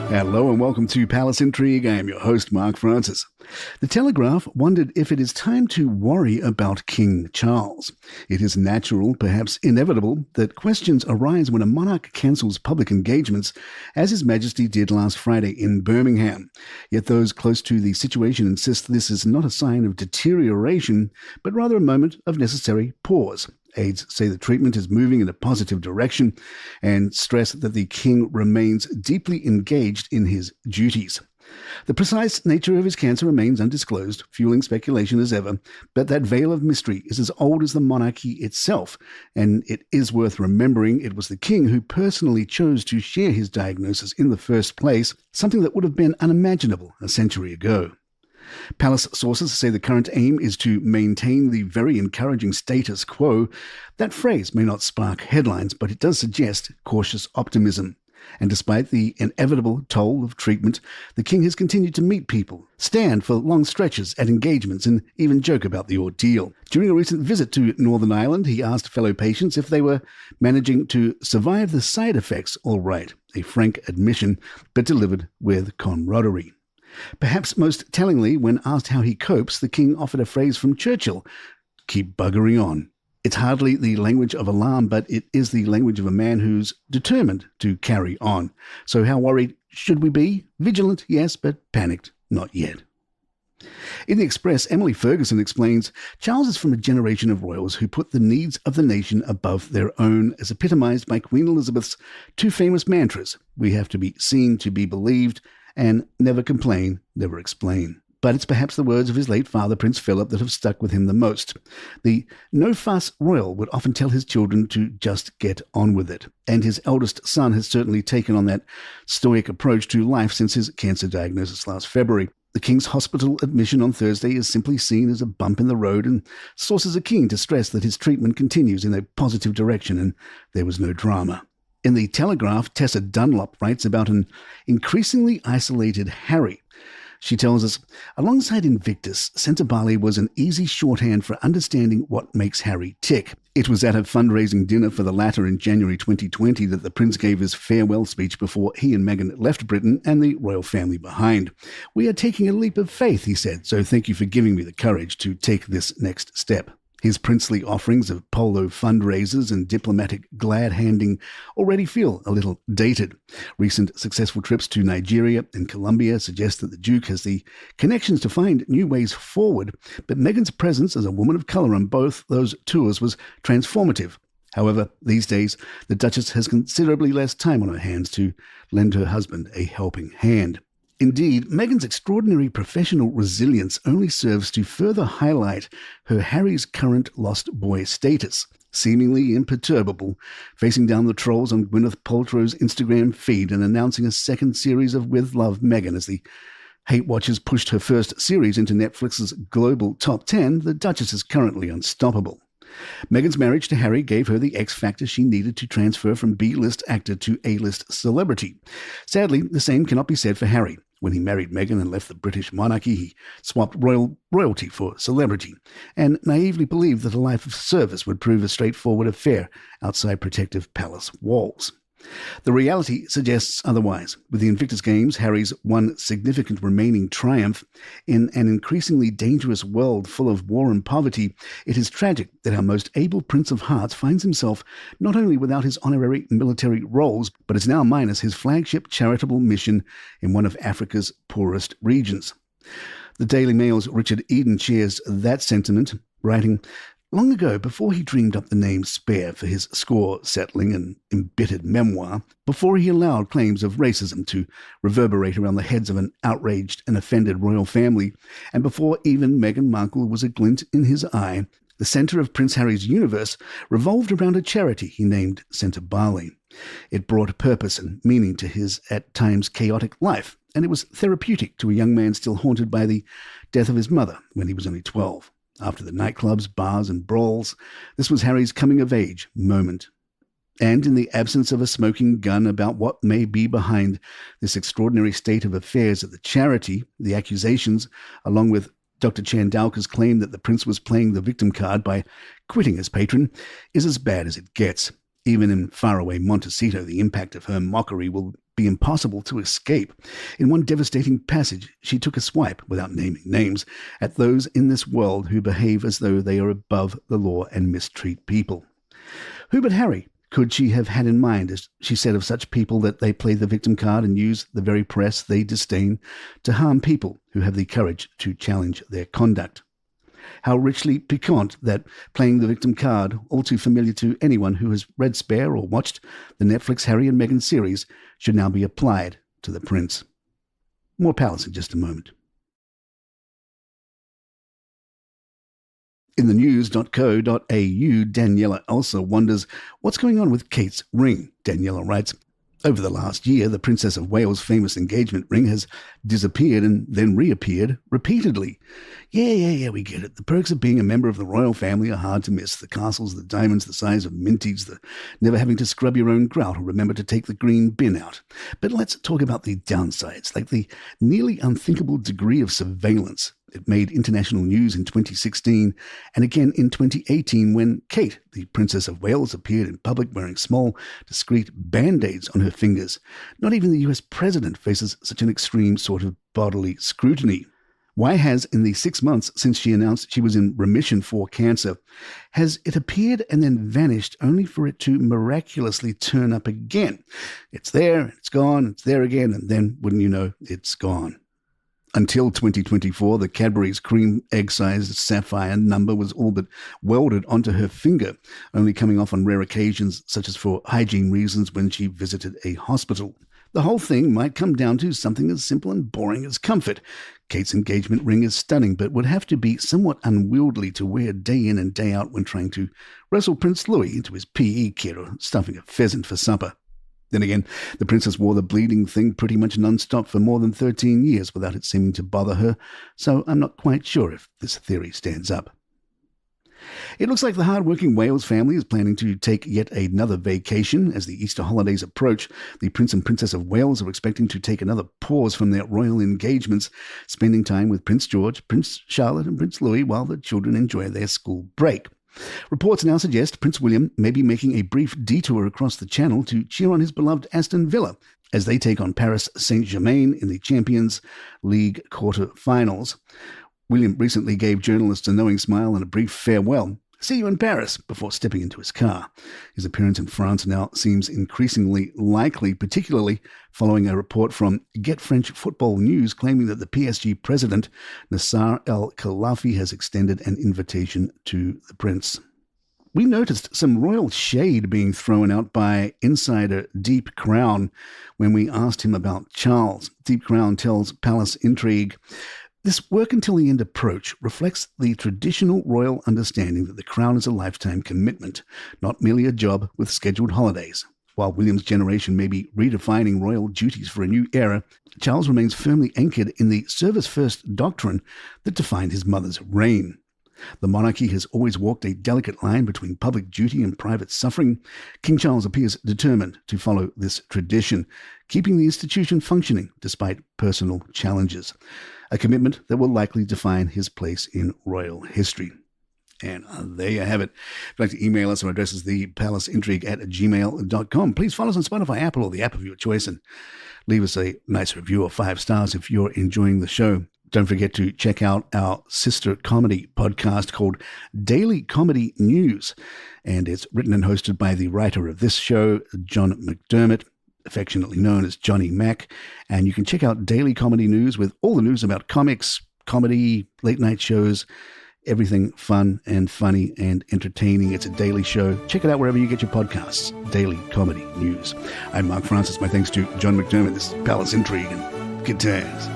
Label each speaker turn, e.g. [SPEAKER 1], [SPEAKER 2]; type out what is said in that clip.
[SPEAKER 1] Hello and welcome to Palace Intrigue. I am your host, Mark Francis. The Telegraph wondered if it is time to worry about King Charles. It is natural, perhaps inevitable, that questions arise when a monarch cancels public engagements, as His Majesty did last Friday in Birmingham. Yet those close to the situation insist this is not a sign of deterioration, but rather a moment of necessary pause. Aides say the treatment is moving in a positive direction and stress that the king remains deeply engaged in his duties. The precise nature of his cancer remains undisclosed, fueling speculation as ever, but that veil of mystery is as old as the monarchy itself, and it is worth remembering it was the king who personally chose to share his diagnosis in the first place, something that would have been unimaginable a century ago. Palace sources say the current aim is to maintain the very encouraging status quo. That phrase may not spark headlines, but it does suggest cautious optimism. And despite the inevitable toll of treatment, the king has continued to meet people, stand for long stretches at engagements, and even joke about the ordeal. During a recent visit to Northern Ireland, he asked fellow patients if they were managing to survive the side effects all right, a frank admission, but delivered with camaraderie. Perhaps most tellingly, when asked how he copes, the king offered a phrase from Churchill: "Keep buggering on." It's hardly the language of alarm, but it is the language of a man who's determined to carry on. So how worried should we be? Vigilant, yes, but panicked, not yet. In the Express, Emily Ferguson explains, Charles is from a generation of royals who put the needs of the nation above their own, as epitomised by Queen Elizabeth's two famous mantras: "We have to be seen to be believed," and "never complain, never explain." But it's perhaps the words of his late father, Prince Philip, that have stuck with him the most. The no-fuss royal would often tell his children to just get on with it. And his eldest son has certainly taken on that stoic approach to life since his cancer diagnosis last February. The king's hospital admission on Thursday is simply seen as a bump in the road, and sources are keen to stress that his treatment continues in a positive direction and there was no drama. In the Telegraph, Tessa Dunlop writes about an increasingly isolated Harry. She tells us, alongside Invictus, Sentebale was an easy shorthand for understanding what makes Harry tick. It was at a fundraising dinner for the latter in January 2020 that the prince gave his farewell speech before he and Meghan left Britain and the royal family behind. "We are taking a leap of faith," he said, "so thank you for giving me the courage to take this next step." His princely offerings of polo fundraisers and diplomatic glad-handing already feel a little dated. Recent successful trips to Nigeria and Colombia suggest that the Duke has the connections to find new ways forward, but Meghan's presence as a woman of colour on both those tours was transformative. However, these days, the Duchess has considerably less time on her hands to lend her husband a helping hand. Indeed, Meghan's extraordinary professional resilience only serves to further highlight her Harry's current lost boy status. Seemingly imperturbable, facing down the trolls on Gwyneth Paltrow's Instagram feed and announcing a second series of With Love Meghan as the Hate Watchers pushed her first series into Netflix's global top 10, the Duchess is currently unstoppable. Meghan's marriage to Harry gave her the X factor she needed to transfer from B-list actor to A-list celebrity. Sadly, the same cannot be said for Harry. When he married Meghan and left the British monarchy, he swapped royalty for celebrity, and naively believed that a life of service would prove a straightforward affair outside protective palace walls. The reality suggests otherwise. With the Invictus Games, Harry's one significant remaining triumph, in an increasingly dangerous world full of war and poverty, it is tragic that our most able Prince of Hearts finds himself not only without his honorary military roles, but is now minus his flagship charitable mission in one of Africa's poorest regions. The Daily Mail's Richard Eden shares that sentiment, writing, "Long ago, before he dreamed up the name Spare for his score-settling and embittered memoir, before he allowed claims of racism to reverberate around the heads of an outraged and offended royal family, and before even Meghan Markle was a glint in his eye, the centre of Prince Harry's universe revolved around a charity he named Sentebale. It brought purpose and meaning to his, at times, chaotic life, and it was therapeutic to a young man still haunted by the death of his mother when he was only 12. After the nightclubs, bars and brawls, this was Harry's coming-of-age moment. And in the absence of a smoking gun about what may be behind this extraordinary state of affairs at the charity, the accusations, along with Dr. Chandauka's claim that the prince was playing the victim card by quitting as patron, is as bad as it gets. Even in faraway Montecito, the impact of her mockery will be impossible to escape. In one devastating passage, she took a swipe, without naming names, at those in this world who behave as though they are above the law and mistreat people. Who but Harry could she have had in mind, as she said of such people, that they play the victim card and use the very press they disdain to harm people who have the courage to challenge their conduct? How richly piquant that playing the victim card, all too familiar to anyone who has read Spare or watched the Netflix Harry and Meghan series, should now be applied to the prince. More Palace in just a moment. In the news.co.au, Daniela also wonders what's going on with Kate's ring. Daniela writes, over the last year, the Princess of Wales' famous engagement ring has disappeared and then reappeared repeatedly. Yeah, we get it. The perks of being a member of the royal family are hard to miss. The castles, the diamonds, the size of minties, the never having to scrub your own grout or remember to take the green bin out. But let's talk about the downsides, like the nearly unthinkable degree of surveillance. It made international news in 2016 and again in 2018 when Kate, the Princess of Wales, appeared in public wearing small, discreet band-aids on her fingers. Not even the US president faces such an extreme sort of bodily scrutiny. Why has, in the 6 months since she announced she was in remission for cancer, has it appeared and then vanished only for it to miraculously turn up again? It's there, it's gone, it's there again, and then, wouldn't you know, it's gone. Until 2024, the Cadbury's cream egg-sized sapphire number was all but welded onto her finger, only coming off on rare occasions, such as for hygiene reasons when she visited a hospital. The whole thing might come down to something as simple and boring as comfort. Kate's engagement ring is stunning, but would have to be somewhat unwieldy to wear day in and day out when trying to wrestle Prince Louis into his PE kit or stuffing a pheasant for supper. Then again, the princess wore the bleeding thing pretty much non-stop for more than 13 years without it seeming to bother her, so I'm not quite sure if this theory stands up. It looks like the hard-working Wales family is planning to take yet another vacation. As the Easter holidays approach, the Prince and Princess of Wales are expecting to take another pause from their royal engagements, spending time with Prince George, Prince Charlotte and Prince Louis while the children enjoy their school break. Reports now suggest Prince William may be making a brief detour across the Channel to cheer on his beloved Aston Villa as they take on Paris Saint-Germain in the Champions League quarter-finals. William recently gave journalists a knowing smile and a brief farewell. See you in Paris, before stepping into his car. His appearance in France now seems increasingly likely, particularly following a report from Get French Football News claiming that the PSG president, Nasser El Khelaifi, has extended an invitation to the prince. We noticed some royal shade being thrown out by insider Deep Crown when we asked him about Charles. Deep Crown tells Palace Intrigue, this work until the end approach reflects the traditional royal understanding that the crown is a lifetime commitment, not merely a job with scheduled holidays. While William's generation may be redefining royal duties for a new era, Charles remains firmly anchored in the service-first doctrine that defined his mother's reign. The monarchy has always walked a delicate line between public duty and private suffering. King Charles appears determined to follow this tradition, keeping the institution functioning despite personal challenges. A commitment that will likely define his place in royal history. And there you have it. If you'd like to email us, our address is thepalaceintrigue@gmail.com. Please follow us on Spotify, Apple, or the app of your choice, and leave us a nice review of 5 stars if you're enjoying the show. Don't forget to check out our sister comedy podcast called Daily Comedy News. And it's written and hosted by the writer of this show, John McDermott, affectionately known as Johnny Mac. And you can check out Daily Comedy News with all the news about comics, comedy, late night shows, everything fun and funny and entertaining. It's a daily show. Check it out wherever you get your podcasts. Daily Comedy News. I'm Mark Francis. My thanks to John McDermott. This is Palace Intrigue and good times.